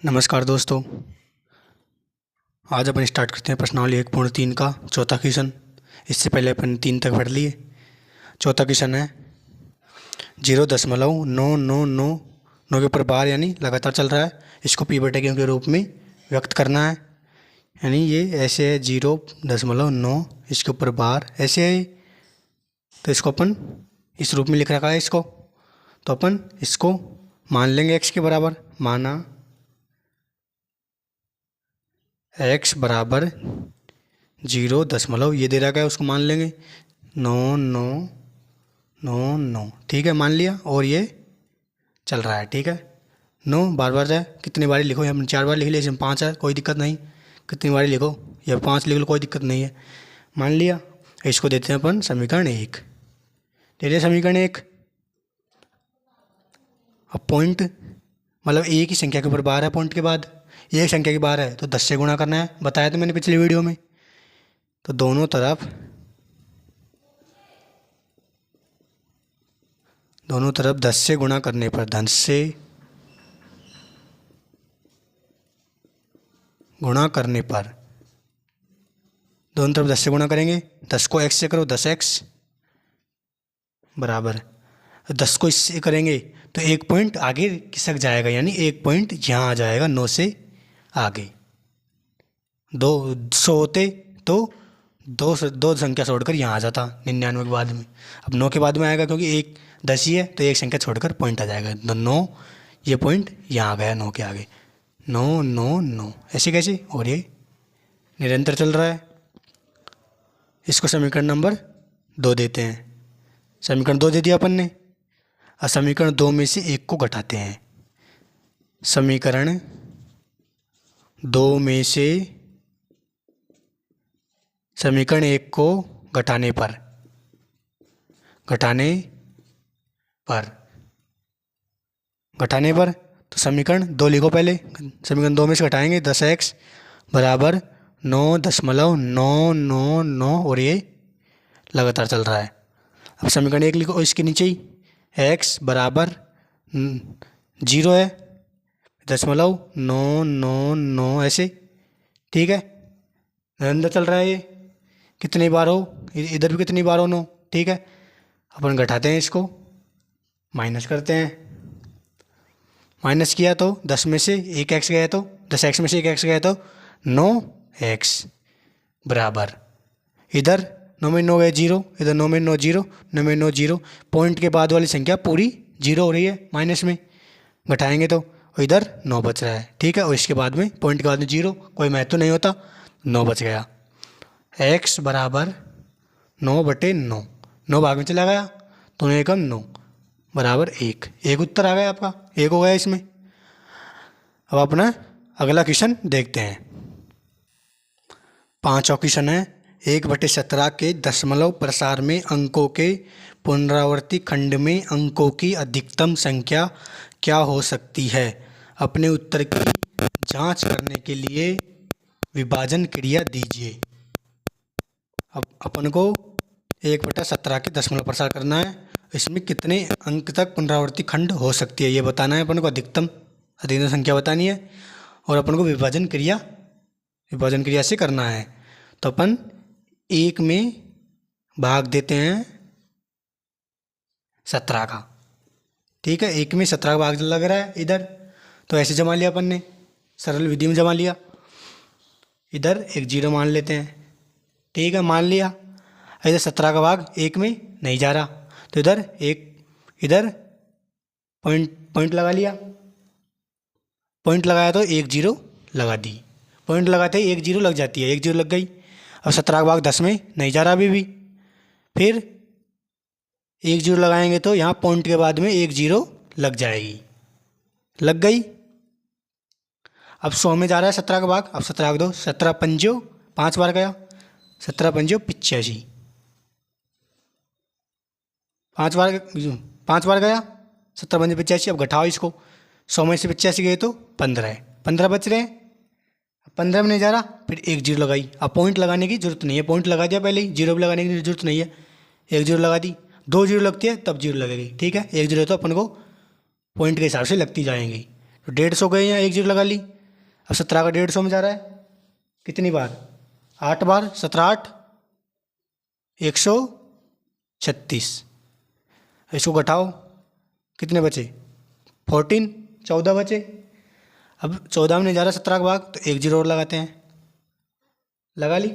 नमस्कार दोस्तों। आज अपन स्टार्ट करते हैं प्रश्नावली 1.3 का चौथा क्वेश्चन। इससे पहले अपन 3 तक पढ़ लिए। चौथा क्वेश्चन है 0.999 के ऊपर बार यानी लगातार चल रहा है, इसको पी बटे क्यू के रूप में व्यक्त करना है। यानी ये ऐसे है 0.9 इसके ऊपर बार ऐसे है, तो इसको अपन इस रूप में लिख रखा है इसको। तो अपन इसको मान लेंगे x के बराबर। माना x बराबर 0. ये दे रखा है, उसको मान लेंगे 9. ठीक है, मान लिया। और ये चल रहा है, ठीक है। 9 बार बार जाए, कितनी बारी लिखो, यहाँ 4 बार लिख लिया, इसमें 5 है, कोई दिक्कत नहीं। कितनी बारी लिखो, या 5 लिख लो, कोई दिक्कत नहीं है। मान लिया। इसको देते हैं अपन समीकरण 1। दे दिया समीकरण 1। अब पॉइंट मतलब एक ही संख्या के ऊपर बार है, पॉइंट के बाद एक संख्या की बार है तो 10 से गुणा करना है, बताया था मैंने पिछली वीडियो में। तो दोनों तरफ 10 से गुणा करने पर, 10 से गुणा करने पर दोनों तरफ 10 से गुणा करेंगे। 10 को x से करो, 10x बराबर 10 को इससे करेंगे तो एक पॉइंट आगे खिसक जाएगा, यानी एक पॉइंट यहाँ आ जाएगा 9 से आगे। 200 होते तो दो संख्या छोड़कर यहाँ आ जाता 99 के बाद में। अब 9 के बाद में आएगा, क्योंकि एक 10 ही है तो एक संख्या छोड़कर पॉइंट आ जाएगा। तो 9 ये पॉइंट यहाँ आ गया 9 के आगे। 9 ऐसे कैसे, और ये निरंतर चल रहा है। इसको समीकरण नंबर 2 देते हैं। समीकरण 2 दे दिया अपन ने। अब समीकरण 2 में से एक को घटाते हैं। समीकरण 2 में से समीकरण 1 को घटाने पर तो समीकरण 2 लिखो पहले। समीकरण 2 में से घटाएंगे, 10x बराबर 9.999 और ये लगातार चल रहा है। अब समीकरण 1 लिखो, इसके नीचे ही x बराबर 0 है, 0.999 ऐसे, ठीक है। निरंतर चल रहा है ये, कितनी बार हो, इधर भी कितनी बार हो 9, ठीक है। अपन घटाते हैं, इसको माइनस करते हैं। माइनस किया तो 10 में से एक x गया, तो 10x में से एक x गया तो 9x बराबर, इधर 9 में 9 गए 0, इधर 9 में 9 0, 9 में 9 0। पॉइंट के बाद वाली संख्या पूरी 0 हो रही है, माइनस में घटाएंगे तो इधर 9 बच रहा है, ठीक है। और इसके बाद में पॉइंट के बाद में 0, कोई महत्व नहीं होता, 9 बच गया। x बराबर 9/9, 9 भाग में चला गया तो 9 एकम 9 बराबर 1। एक उत्तर आ गया आपका, एक हो गया इसमें। अब अपना अगला क्वेश्चन देखते हैं। 5वां क्वेश्चन है 1/17 के दशमलव प्रसार में अंकों के पुनरावर्ती खंड में अंकों की अधिकतम संख्या क्या हो सकती है। अपने उत्तर की जांच करने के लिए विभाजन क्रिया दीजिए। अब अपन को 1/17 के दशमलव प्रसार करना है, इसमें कितने अंक तक पुनरावर्ती खंड हो सकती है ये बताना है अपन को। अधिकतम संख्या बतानी है और अपन को विभाजन क्रिया से करना है। तो अपन 1 में भाग देते हैं 17 का, ठीक है। 1 में 17 का भाग लग रहा है इधर, तो ऐसे जमा लिया अपन ने, सरल विधि में जमा लिया। इधर एक 0 मान लेते हैं, ठीक है, मान लिया। इधर 17 का भाग 1 में नहीं जा रहा, तो इधर पॉइंट लगा लिया। पॉइंट लगाया तो 1 0 लगा दी। पॉइंट लगाते ही 1 0 लग जाती है, 1 0 लग गई। अब 17 का भाग 10 में नहीं जा रहा अभी भी, फिर 1 0 लगाएंगे तो यहाँ पॉइंट के बाद में 1 0 लग जाएगी, लग गई। अब 100 में जा रहा है 17 का भाग। अब 17 का 2, 17 पंजो 5 बार गया, 17 पंजो 85, 5 बार गया, 17 पंजे 85। अब घटाओ इसको, 100 में से 85 गए तो 15 है, 15 बच रहे हैं। 15 में नहीं जा रहा, फिर 1 0 लगाई। अब पॉइंट लगाने की जरूरत नहीं है, पॉइंट लगा दिया पहले ही, 0 भी लगाने की जरूरत नहीं है। 1 0 लगा दी, 2 0 लगती है तब 0 लगेगी, ठीक है। 1 0 तो अपन को पॉइंट के हिसाब से लगती जाएंगी। तो 150 गए, यहाँ 1 0 लगा ली, अब 17 का 150 में जा रहा है कितनी बार, 8 बार, 17 8 136। इसको घटाओ, कितने बचे, 14, 14 बचे। अब 14 में नहीं जा रहा 17 का भाग, तो एक जीरो और लगाते हैं, लगा ली।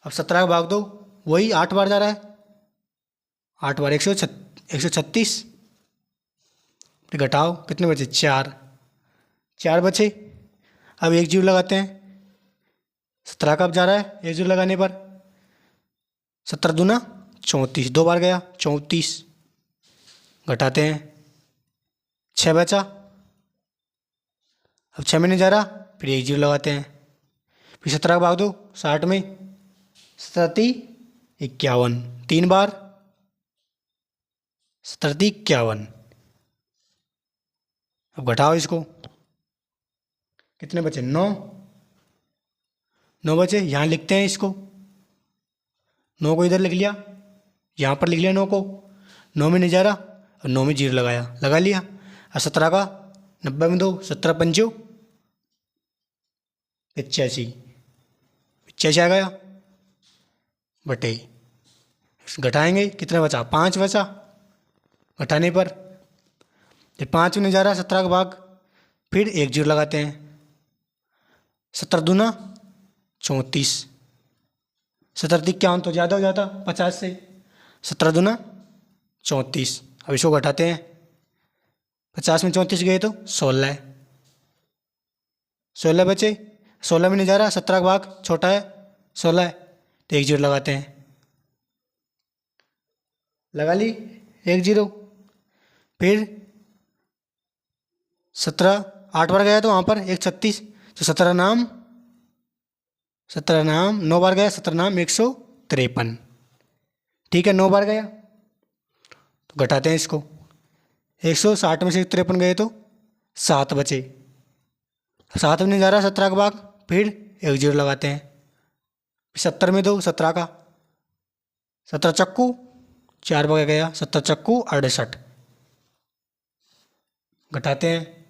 अब 17 का भाग दो, वही 8 बार जा रहा है, 8 बार 136, फिर घटाओ, कितने बचे, 4, 4 बचे। अब एक जीरो लगाते हैं, 17 का अब जा रहा है, एक जीरो लगाने पर 17 दूना 34, 2 बार गया 34, घटाते हैं, 6 बचा। अब 6 में नहीं जा रहा, फिर एक जीरो लगाते हैं, फिर 17 का भाग दो 60 में, 17 51, 3 बार, 17 51। अब घटाओ इसको, कितने बचे, 9, 9 बचे। यहाँ लिखते हैं इसको, 9 को इधर लिख लिया, यहाँ पर लिख लिया 9 को, 9 में नहीं जा रहा और 9 में जीरो लगाया, लगा लिया। और 17 का 90 में दो, 17 पंचो 85, 85 आ गया बटे, घटाएंगे, कितना बचा, 5 बचा। घटाने पर फिर 5 में नहीं जा रहा 17 का भाग, फिर एक जीरो लगाते हैं, 17 दूना 34, 17 51 तो ज़्यादा हो जाता 50 से, 17 दूना 34। अब इसको घटाते हैं, 50 में 34 गए तो 16, 16 बचे। 16 में नहीं जा रहा 17 का भाग, छोटा है 16 है, तो एक जीरो लगाते हैं, लगा ली एक जीरो। फिर 17 8 बार गया तो वहाँ पर 136, तो 17 नाम 9 बार गया, 17 नाम 153, ठीक है, 9 बार गया। तो घटाते हैं इसको, 160 में से 53 गए तो 7 बचे। 7 में नहीं जा रहा 17 का भाग, फिर एक जीरो लगाते हैं, 70 में दो 17 का, 17 चक्कू 4 बार गया, 17 चक्कू 68, घटाते हैं,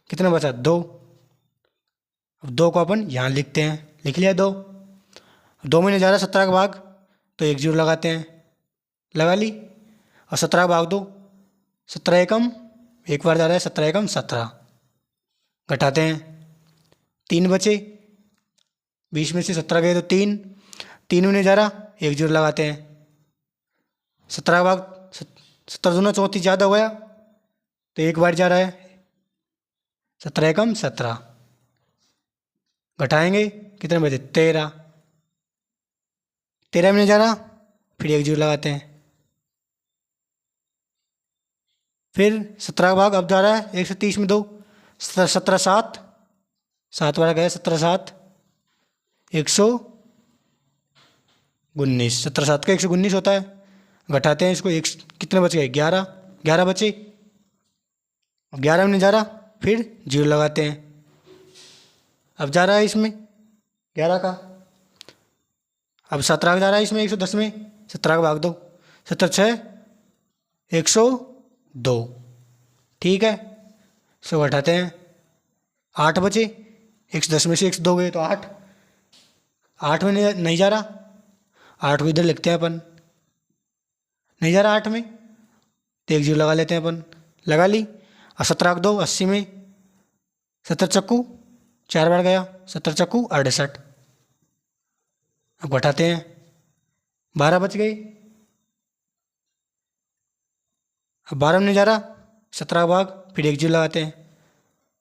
कितना बचा, 2। अब 2 को अपन यहाँ लिखते हैं, लिख लिया 2। 2 में नहीं जा रहा 17 का भाग, तो एक जीरो लगाते हैं, लगा ली। और 17 का भाग दो, 17 एकम, एक बार जा रहा है 17 एकम 17, घटाते हैं, 3 बचे। 20 में से 17 गए तो 3, 3 में नहीं जा रहा, एक जीरो लगाते हैं, 17 का भाग 17 दूना 34 ज़्यादा हो गया, तो एक बार जा रहा है, 17 एकम 17, घटाएंगे, कितने बचे, 13, 13 में नहीं जा रहा, फिर एक जीरो लगाते हैं। फिर 17 का भाग अब जा रहा है 130 में दो, 17 7, 7 बार गया, 17 7 119, 17 7 का 119 होता है, घटाते हैं इसको, एक कितने बच गए, 11, 11 बचे। अब 11 में नहीं जा रहा, फिर जीरो लगाते हैं। अब जा रहा है इसमें 11 का, अब 17 का जा रहा है इसमें 110 में, 17 का भाग दो, 17 6 102, ठीक है। इसको घटाते हैं, 8 बचे, 110 में से 102 गए तो 8, 8 में नहीं जा रहा, 8 को इधर लिखते हैं अपन, नहीं जा रहा 8 में, तो एक जीरो लगा लेते हैं अपन, लगा ली। और 17 को दो 80 में, 17 चक्कू 4 बार गया, 17 चक्कू 68, अब घटाते हैं, 12 बच गए। अब 12 में नहीं जा रहा 17 का भाग, फिर एक जीरो लगाते हैं,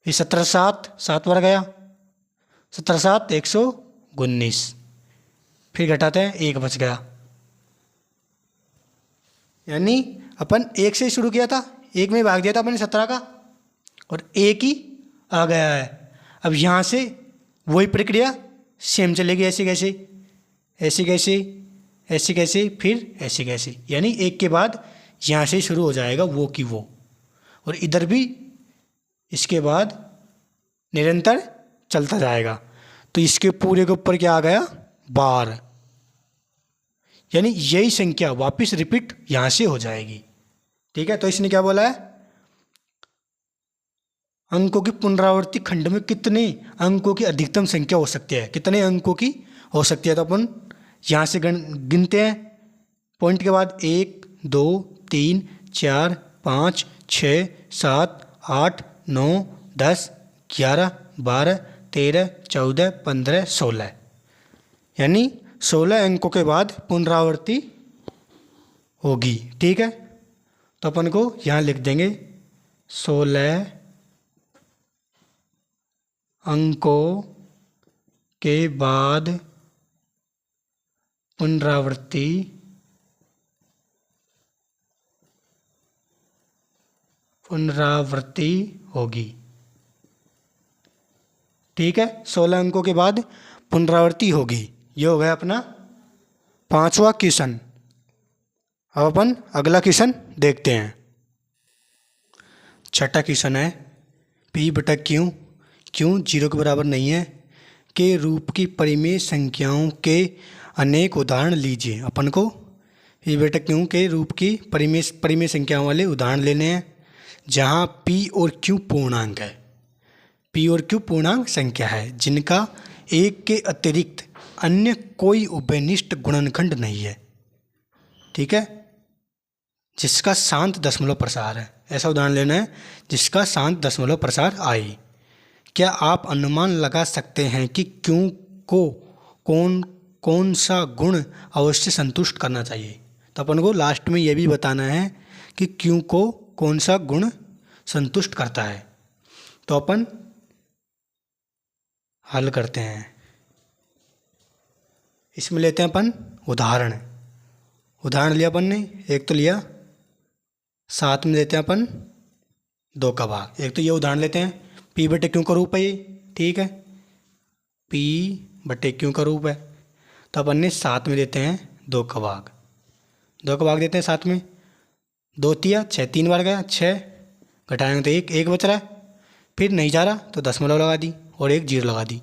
फिर 17 7, 7 बार गया, 17 7 119, फिर घटाते हैं, 1 बच गया। यानी अपन 1 से शुरू किया था, 1 में भाग दिया था अपने 17 का, और 1 ही आ गया है। अब यहाँ से वही प्रक्रिया सेम चलेगी, ऐसे कैसे, ऐसे कैसे, ऐसे कैसे, फिर ऐसे कैसे, यानी 1 के बाद यहाँ से शुरू हो जाएगा वो की वो, और इधर भी इसके बाद निरंतर चलता जाएगा। तो इसके पूरे के ऊपर क्या आ गया, 12, यानी यही संख्या वापस रिपीट यहाँ से हो जाएगी, ठीक है। तो इसने क्या बोला है, अंकों की पुनरावृत्ति खंड में कितने अंकों की अधिकतम संख्या हो सकती है, कितने अंकों की हो सकती है। तो अपन यहाँ से गिनते हैं पॉइंट के बाद 1 2 3 4 5 6 7 8 9 10 11 12 13 14 15 16, यानी 16 अंकों के बाद पुनरावृत्ति होगी। ठीक है, तो अपन को यहाँ लिख देंगे 16 अंकों के बाद पुनरावृत्ति होगी। ठीक है, 16 अंकों के बाद पुनरावृत्ति होगी। ये हो गया अपना 5वां क्वेश्चन। अब अपन अगला क्वेश्चन देखते हैं। छठा क्वेश्चन है P बटा क्यों 0 के बराबर नहीं है के रूप की परिमेय संख्याओं के अनेक उदाहरण लीजिए। अपन को P बटा क्यों के रूप की परिमेय संख्याओं वाले उदाहरण लेने हैं जहाँ P और Q पूर्णांक है। P और Q पूर्णांक संख्या है जिनका एक के अतिरिक्त अन्य कोई उभयनिष्ठ गुणनखंड नहीं है। ठीक है, जिसका शांत दशमलव प्रसार है, ऐसा उदाहरण लेना है जिसका शांत दशमलव प्रसार आए। क्या आप अनुमान लगा सकते हैं कि क्यों को कौन सा गुण अवश्य संतुष्ट करना चाहिए। तो अपन को लास्ट में यह भी बताना है कि क्यों को कौन सा गुण संतुष्ट करता है। तो अपन हल करते हैं। इसमें लेते हैं अपन उदाहरण लिया अपन ने, एक तो लिया, साथ में लेते हैं अपन 2 का भाग। एक तो ये उदाहरण लेते हैं P बटे क्यों का रूप है ये। ठीक है, P बटे क्यों का रूप है, तो अपन ने साथ में देते हैं 2 का भाग। 2 का भाग देते हैं साथ में, 2 तिया 6, 3 बार गया 6, घटाएंगे तो 1 बच रहा है, फिर नहीं जा रहा तो दशमलव लगा दी और 1 0 लगा दी।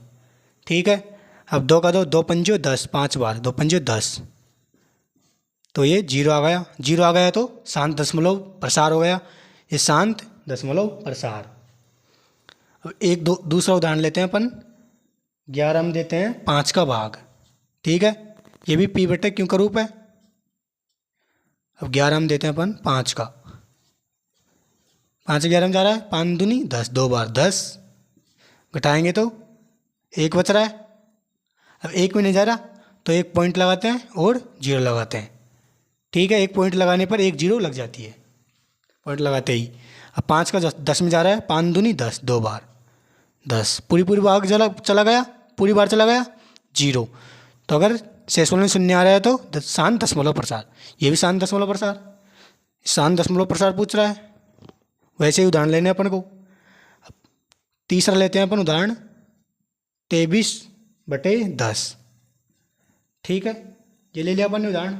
ठीक है, अब 2 का 2 पंजो 10, 5 बार 2 पंजो 10, तो ये 0 आ गया। 0 आ गया तो शांत दशमलव प्रसार हो गया, ये शांत दशमलव प्रसार। अब एक दूसरा उदाहरण लेते हैं अपन, 11 में देते हैं 5 का भाग। ठीक है, ये भी P बटे क्यों का रूप है। अब 11 में देते हैं अपन 5 का, 5 11 में जा रहा है, 5 दूनी 10, 2 बार 10, घटाएंगे तो 1 बच रहा है। अब 1 में नहीं जा रहा तो 1 पॉइंट लगाते हैं और 0 लगाते हैं। ठीक है, 1 पॉइंट लगाने पर 1 0 लग जाती है पॉइंट लगाते ही। अब 5 का 10 में जा रहा है, 5 दूनी 10, 2 बार 10, पूरी भाग चला गया, पूरी बार चला गया 0। तो अगर शेषफल में 0 आ रहा है तो शांत दशमलव प्रसार, ये भी शांत दशमलव प्रसार, शांत दशमलव प्रसार पूछ रहा है। वैसे ही उदाहरण लेने अपन को। तीसरा लेते हैं अपन उदाहरण 23 बटे 10। ठीक है, ये ले लिया अपन ने उदाहरण।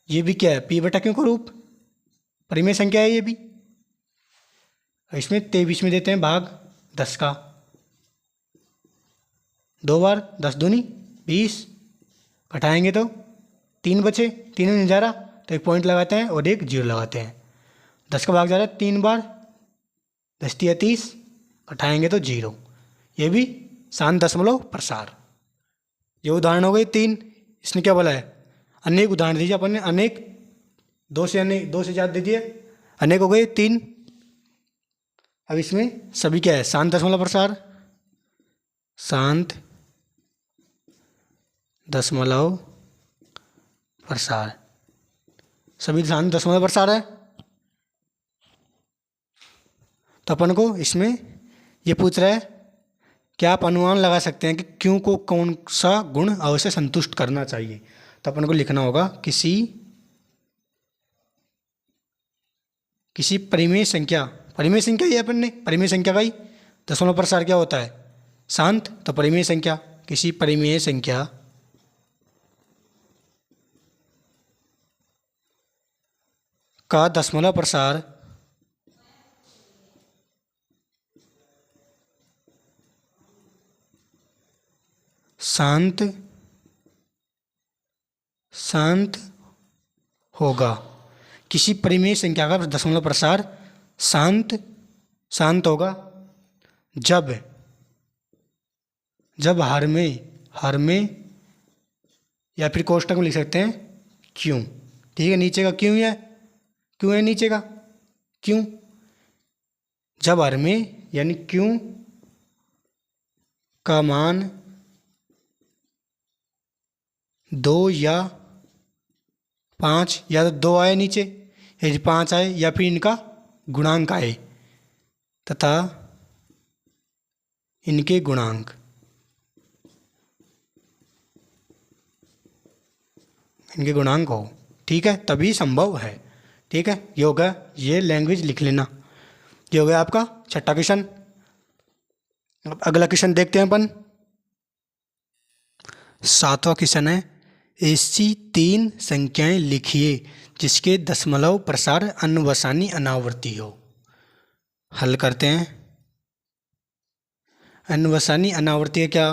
ये भी क्या है, P बटा क्यों का रूप, परिमेय संख्या है ये भी। इसमें 23 में देते हैं भाग 10 का, 2 बार 10 दूनी 20, घटाएंगे तो 3 बचे, 3 में नहीं जा रहा तो 1 पॉइंट लगाते हैं और 1 0 लगाते हैं। 10 का भाग जा रहा है 3 बार, 10 या 30, घटाएंगे तो 0। ये भी शांत दशमलव प्रसार। ये उदाहरण हो गए 3। इसने क्या बोला है, अनेक उदाहरण दीजिए। अपन ने अनेक 2 से ज़्यादा दे दिए, अनेक हो गए 3। अब इसमें सभी क्या है, शांत दशमलव प्रसार, शांत दशमलव प्रसार, सभी शांत दशमलव प्रसार है। तो अपन को इसमें ये पूछ रहा है क्या आप अनुमान लगा सकते हैं कि क्यों को कौन सा गुण अवश्य संतुष्ट करना चाहिए। तो अपन को लिखना होगा किसी परिमेय संख्या ये अपन ने परिमेय संख्या का ही दशमलव प्रसार क्या होता है, शांत। तो परिमेय संख्या, किसी परिमेय संख्या का दशमलव प्रसार शांत होगा। किसी परिमेय संख्या का दशमलव प्रसार शांत शांत होगा जब जब हर में या फिर कोष्टक में लिख सकते हैं क्यों। ठीक है, नीचे का क्यों है, क्यों है नीचे का, क्यों। जब हर में यानी क्यों का मान 2 या 5 या तो 2 आए नीचे, या 5 आए, या फिर इनका गुणांक आए तथा इनके गुणांक, इनके गुणांक हो। ठीक है, तभी संभव है। ठीक है, ये हो गया, ये लैंग्वेज लिख लेना। ये हो गया आपका छठा क्वेश्चन। अब अगला क्वेश्चन देखते हैं अपन। सातवां क्वेश्चन है, ऐसी 3 संख्याएं लिखिए जिसके दशमलव प्रसार अन्वसानी अनावर्ती हो। हल करते हैं। अन्वसानी अनावर्ती का क्या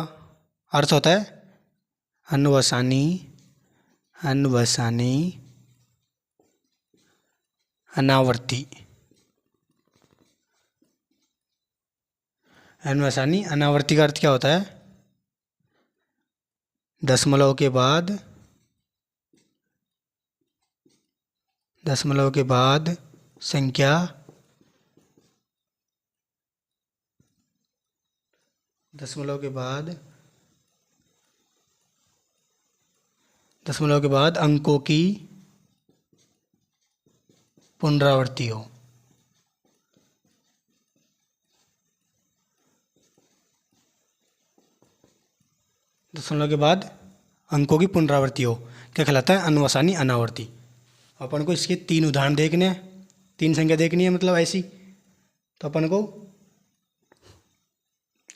अर्थ होता है? अन्वसानी अनावर्ती। अन्वसानी अनावर्ती का अर्थ क्या होता है? दशमलव के बाद संख्या दशमलव के बाद अंकों की पुनरावृत्ति हो। दशमलव के बाद अंकों की पुनरावृत्ति हो क्या कहलाता है? अन्वसानी अनावर्ती। अपन को इसके 3 उदाहरण देखने हैं, 3 संख्या देखनी है, मतलब ऐसी। तो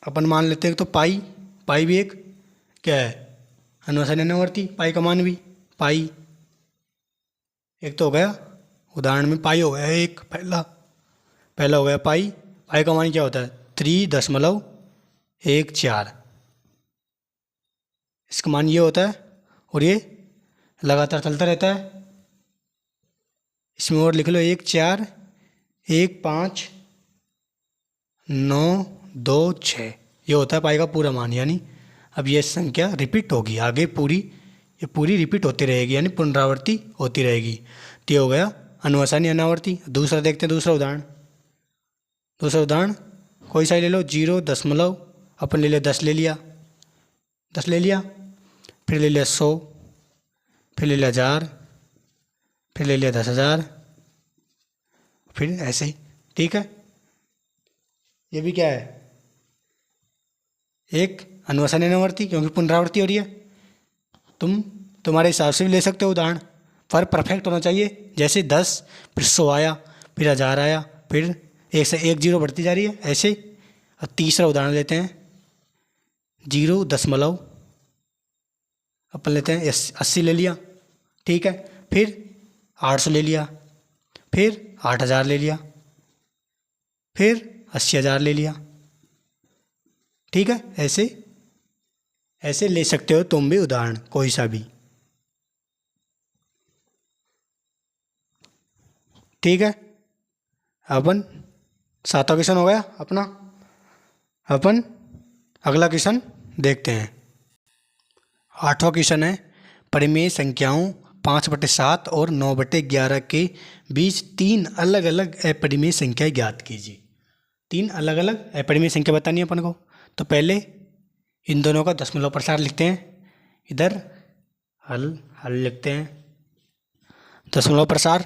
अपन मान लेते हैं तो पाई भी एक क्या है? अन्वसानी अनावर्ती। पाई का मान भी पाई। एक तो हो गया, उदाहरण में पाई हो गया एक, पहला हो गया पाई का मान क्या होता है? 3.14। इसका मान ये होता है, और ये लगातार चलता रहता है। इसमें और लिख लो 1 4 1 5 9 2 6, ये होता है पाई का पूरा मान। यानी अब ये संख्या रिपीट होगी आगे, ये पूरी रिपीट होती रहेगी, यानी पुनरावृत्ति होती रहेगी। तो ये हो गया अन्वसानी अनावर्ती। दूसरा देखते हैं, दूसरा उदाहरण कोई सा ले लो। 0 दशमलव, अपन ले लिया 10 ले लिया, फिर ले लिया 100, फिर ले लिया 1000, फिर ले लिया 10,000, फिर ऐसे ही। ठीक है, ये भी क्या है? एक अन्वसानी अनावर्ती, क्योंकि पुनरावृत्ति हो रही है। तुम्हारे हिसाब से भी ले सकते हो उदाहरण, पर परफेक्ट होना चाहिए। जैसे 10, फिर 100 आया, फिर 1000 आया, फिर 1 से 1 0 बढ़ती जा रही है, ऐसे। और तीसरा उदाहरण लेते हैं, 0 दशमलव, अपन लेते हैं 80 ले लिया। ठीक है, फिर 800 ले लिया, फिर 8000 ले लिया, फिर 80,000 ले लिया। ठीक है, ऐसे ले सकते हो तुम भी उदाहरण, कोई सा भी। ठीक है, अपन 7वां क्वेश्चन हो गया अपना। अपन अगला क्वेश्चन देखते हैं। 8वां क्वेश्चन है, परिमेय संख्याओं 5/7 और 9/11 के बीच 3 अलग अलग अपरिमेय संख्याएं ज्ञात कीजिए। 3 अलग अलग अपरिमेय संख्या बतानी है अपन को। तो पहले इन दोनों का दशमलव प्रसार लिखते हैं। इधर हल लिखते हैं। दशमलव प्रसार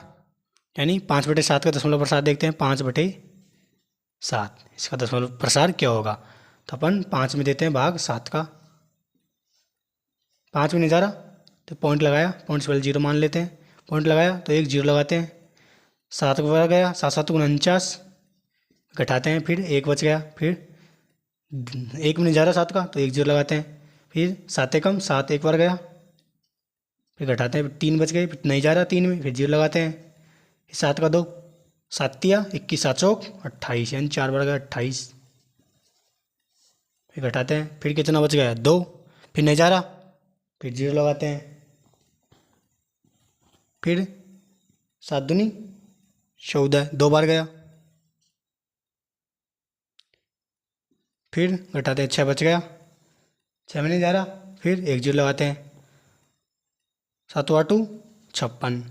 यानी 5/7 का दशमलव प्रसार देखते हैं। 5/7 इसका दशमलव प्रसार क्या होगा? तो अपन 5 में देते हैं भाग 7 का। 5 में नहीं जा रहा तो पॉइंट लगाया, पॉइंट से पहले 0 मान लेते हैं। पॉइंट लगाया तो 1 0 लगाते हैं। 7 को बढ़ गया, 7 7 49 घटाते हैं, फिर 1 बच गया। फिर 1 में नहीं जा रहा 7 का तो 1 0 लगाते हैं। फिर 7 कम 7 एक बार गया, फिर घटाते हैं, 3 बच गए, फिर नहीं जा रहा 3 में, फिर 0 लगाते हैं। फिर 7 का 2, 7 तिया 21, 7 चौक 28, यानी 4 बार गया 28। फिर घटाते हैं, फिर कितना बच गया 2, फिर नहीं जा रहा, फिर 0 लगाते हैं। फिर 7 दूनी 14, 2 बार गया, फिर घटाते हैं, 6 बच गया, 6 में नहीं जा रहा, फिर 1 जीरो लगाते हैं, 7 8 56,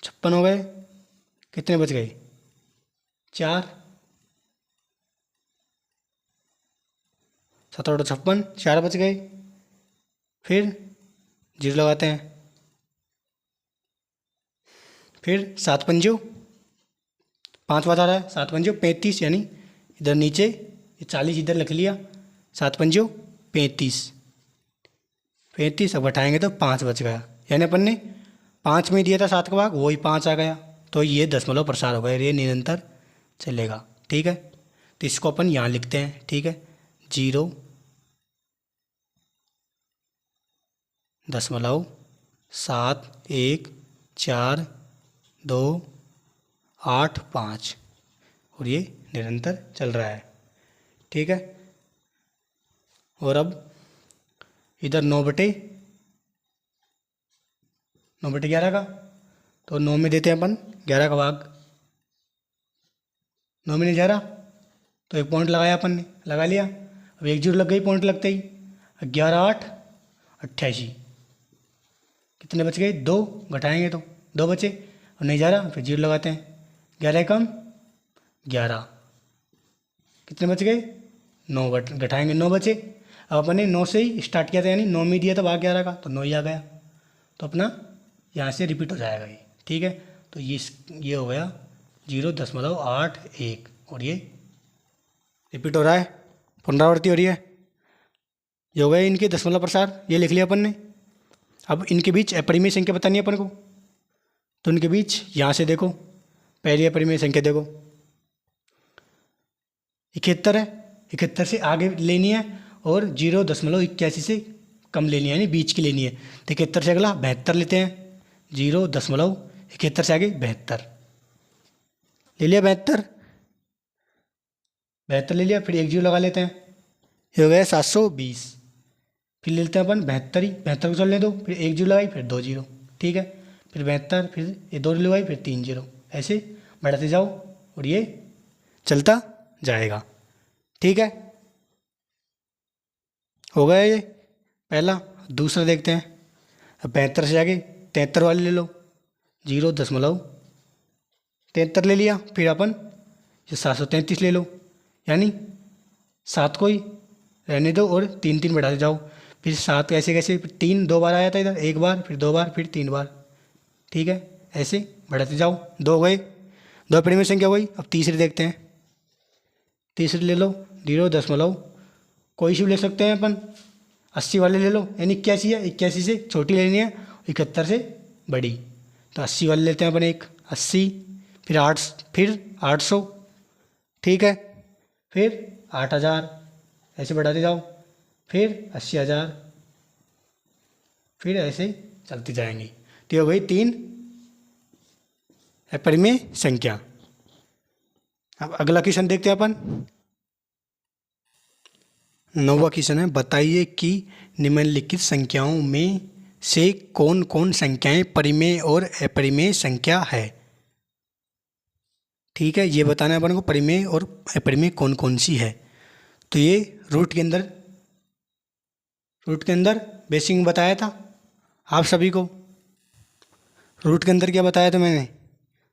56 हो गए, कितने बच गए, 4, 7 8 56, 4 बच गए, फिर जीरो लगाते हैं, फिर 7 पंजो 5 बता रहा है, 7 पंजो 35, यानी इधर नीचे ये 40 इधर लिख लिया, 7 पंजो 35, 35 अब बैठाएंगे तो 5 बच गया, यानी अपन ने 5 में दिया था 7 का भाग, वही 5 आ गया, तो ये दशमलव प्रसार हो गया, ये निरंतर चलेगा। ठीक है, तो इसको अपन यहाँ लिखते हैं। ठीक है, 0.714285 और ये निरंतर चल रहा है। ठीक है, और अब इधर 9/11 का, तो 9 में देते हैं अपन 11 का भाग, 9 में नहीं जा रहा तो एक पॉइंट लगाया अपन ने, लगा लिया, अब 1 जीरो लग गई पॉइंट लगते ही, 11 8 88, कितने बच गए, 2, घटाएंगे तो 2 बचे, और नहीं जा रहा फिर जीरो लगाते हैं, 11 कम 11, कितने बच गए, 9, घटाएंगे 9 बचे। अब अपन ने 9 से ही स्टार्ट किया था, यानी 9 में दिया था भाग 11 का, तो 9 ही आ गया, तो अपना यहाँ से रिपीट हो जाएगा ये। ठीक है, तो ये हो गया 0.81 और ये रिपीट हो रहा है, पुनरावृत्ति हो रही है, ये हो गया इनके दशमलव प्रसार, ये लिख लिया अपन ने। अब इनके बीच अपरिमेय संख्या बतानी है अपन को, तो इनके बीच यहाँ से देखो, पहली अपरिमेय संख्या देखो 71 है, 71 से आगे लेनी है और 0.81 से कम लेनी है, यानी बीच की लेनी है, तो 71 से अगला 72 लेते हैं, 0.71 से आगे 72 ले लिया, 72 ले लिया, फिर 1 जीरो लगा लेते हैं, ये हो गया 720, फिर ले लेते हैं अपन 72 को चल ले दो, फिर 1 जीरो लगाई, फिर 2 जीरो, ठीक है, फिर 72, फिर ये 2 लगाई, फिर 3 जीरो, ऐसे बढ़ाते जाओ और ये चलता जाएगा। ठीक है, हो गया ये पहला। दूसरा देखते हैं, अब 72 से आगे 73 वाले ले लो, 0.73 ले लिया, फिर अपन ये 733 ले लो, यानी 7 को ही रहने दो और 3 3 बढ़ाते जाओ, फिर 7 कैसे कैसे, फिर 3 2 बार आया था इधर, 1 बार, फिर 2 बार, फिर 3 बार, ठीक है, ऐसे बढ़ाते जाओ, 2 गए, 2 अपरिमेय संख्या हो गई। अब तीसरी देखते हैं, तीसरी ले लो, 0. कोई सी भी ले सकते हैं अपन, 80 वाले ले लो, यानी 81 है, 81 से छोटी लेनी है, 71 से बड़ी, तो 80 वाले लेते हैं अपन, एक 80, फिर 800, ठीक है, फिर 8000, ऐसे बढ़ाते जाओ, फिर 80,000, फिर ऐसे चलती जाएंगी, तो ये हो गई 3 अपरिमेय संख्या। अब अगला क्वेश्चन देखते हैं अपन, 9वां क्वेश्चन है, बताइए कि निम्नलिखित संख्याओं में से कौन कौन संख्याएं परिमेय और अपरिमेय संख्या है। ठीक है, ये बताना है अपन को परिमेय और अपरिमेय कौन कौन सी है। तो ये रूट के अंदर बेसिक बताया था आप सभी को, रूट के अंदर क्या बताया था मैंने,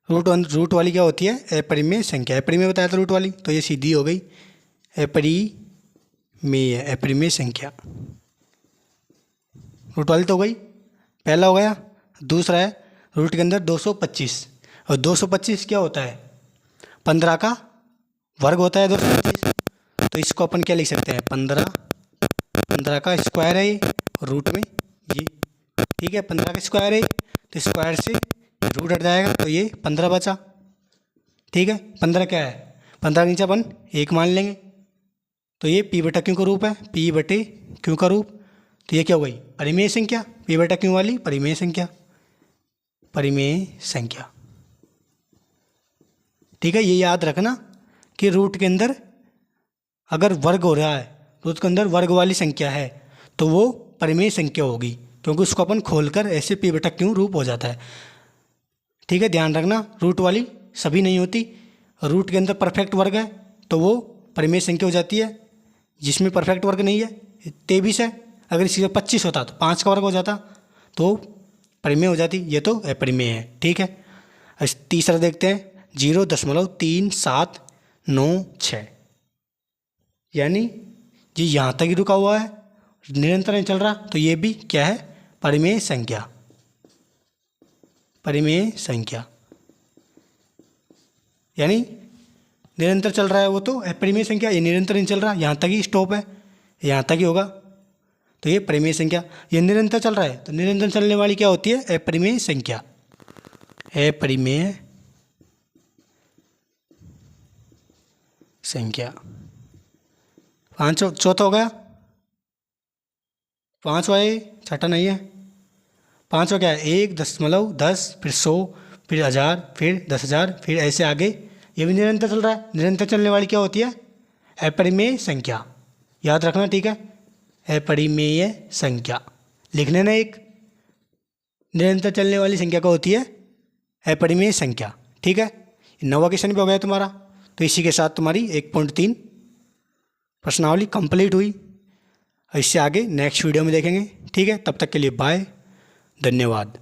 रूट वाली क्या होती है, अपरिमेय संख्या, अपरिमेय बताया था रूट वाली, तो ये सीधी हो गई अपरिमेय संख्या, रूट वाली तो हो गई, पहला हो गया। दूसरा है रूट के अंदर 225, और 225 क्या होता है, 15 का वर्ग होता है 225, तो इसको अपन क्या लिख सकते हैं, 15 का स्क्वायर है ये, और रूट में ये, ठीक है, 15 का स्क्वायर है, तो स्क्वायर से रूट हट जाएगा, तो ये 15 बचा। ठीक है, 15 क्या है, 15 के नीचे अपन 1 मान लेंगे, तो ये p/q का रूप है, p/q का रूप, तो ये क्या हो गई, परिमेय संख्या, p/q वाली परिमेय संख्या, ठीक है। ये याद रखना कि रूट के अंदर अगर वर्ग हो रहा है, रूट के अंदर वर्ग वाली संख्या है, तो वो परिमेय संख्या होगी, क्योंकि उसको अपन खोलकर ऐसे p/q रूप हो जाता है। ठीक है, ध्यान रखना, रूट वाली सभी नहीं होती, रूट के अंदर परफेक्ट वर्ग है तो वो परिमेय संख्या हो जाती है जिसमें परफेक्ट वर्ग नहीं है। 23 है, अगर इसी का 25 होता तो 5 का वर्ग हो जाता, तो परिमेय हो जाती, ये तो अपरिमेय है। ठीक है, तीसरा देखते हैं 0.3796, यानी जी यहाँ तक ही रुका हुआ है, निरंतर नहीं चल रहा, तो ये भी क्या है, परिमेय संख्या। परिमेय संख्या यानी निरंतर चल रहा है वो तो अपरिमेय संख्या, ये निरंतर नहीं चल रहा, यहाँ तक ही स्टॉप है, यहाँ तक ही होगा, तो ये परिमेय संख्या। ये निरंतर चल रहा है तो निरंतर चलने वाली क्या होती है, अपरिमेय संख्या। अपरिमेय संख्या। चौथा हो गया, पाँचवा है, छठा नहीं है। पाँचवा क्या है, 1.10, फिर 100, फिर 1000, फिर 10,000, फिर ऐसे आगे, ये भी निरंतर चल रहा है। निरंतर चलने वाली क्या होती है, अपरिमेय संख्या, याद रखना। ठीक है, अपरिमेय संख्या लिखने ना, एक निरंतर चलने वाली संख्या क्या होती है, अपरिमेय संख्या। ठीक है, 9वां क्वेश्चन भी हो गया तुम्हारा, तो इसी के साथ तुम्हारी 1.3 प्रश्नावली कंप्लीट हुई। इससे आगे नेक्स्ट वीडियो में देखेंगे। ठीक है, तब तक के लिए बाय, धन्यवाद।